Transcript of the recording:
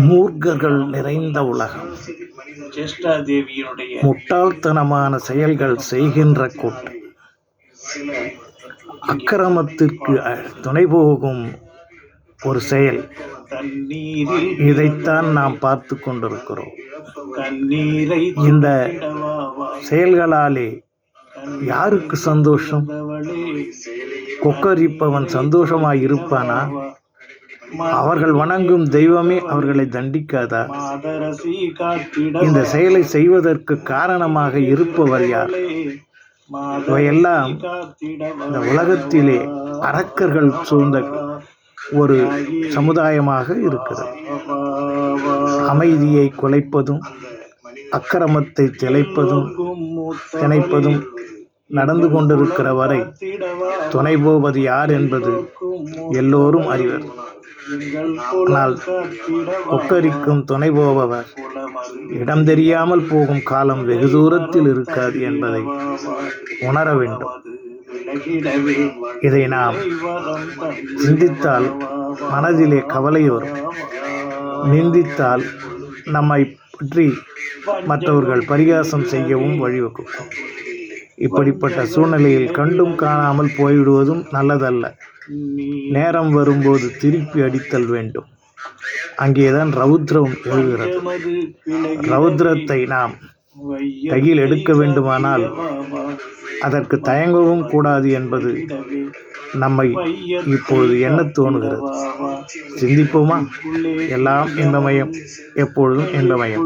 மூர்க்கர்கள் நிறைந்த உலகம். முட்டாள்தனமான செயல்கள் செய்கின்ற கூட்டம். அக்கிரமத்திற்கு துணைபோகும் ஒரு செயல். இதைத்தான் நாம் பார்த்து கொண்டிருக்கிறோம். இந்த செயல்களாலே யாருக்கு சந்தோஷம்? கொக்கரிப்பவன் சந்தோஷமாய் இருப்பானா? அவர்கள் வணங்கும் தெய்வமே அவர்களை தண்டிக்காதா? இந்த செயலை செய்வதற்கு காரணமாக இருப்பவர் யார்? இவையெல்லாம் இந்த உலகத்திலே அரக்கர்கள் சூழ்ந்த ஒரு சமுதாயமாக இருக்கிறது. அமைதியை குலைப்பதும் அக்கிரமத்தை திணைப்பதும் நடந்து கொண்டிருக்கிற வரை துணை போவது யார் என்பது எல்லோரும் அறிவர். ஆனால் கொக்கரிக்கும் துணை போபவர் இடம் தெரியாமல் போகும் காலம் வெகு தூரத்தில் இருக்காது என்பதை உணர வேண்டும். இதை நாம் சிந்தித்தால் மனதிலே கவலை வரும். நிந்தித்தால் நம்மை பற்றி மற்றவர்கள் பரிகாசம் செய்யவும் வழிவகுக்கும். இப்படிப்பட்ட சூழ்நிலையில் கண்டும் காணாமல் போய்விடுவதும் நல்லதல்ல. நேரம் வரும்போது திருப்பி அடித்தல் வேண்டும். அங்கேதான் ரௌத்ரம் எழுகிறது. ரௌத்ரத்தை நாம் கையில் எடுக்க வேண்டுமானால் அதற்கு தயங்கவும் கூடாது என்பது நம்மை இப்பொழுது என்ன தோணுகிறது? சிந்திப்போமா? எல்லாம் இன்பமயம், எப்பொழுதும் இன்பமயம்.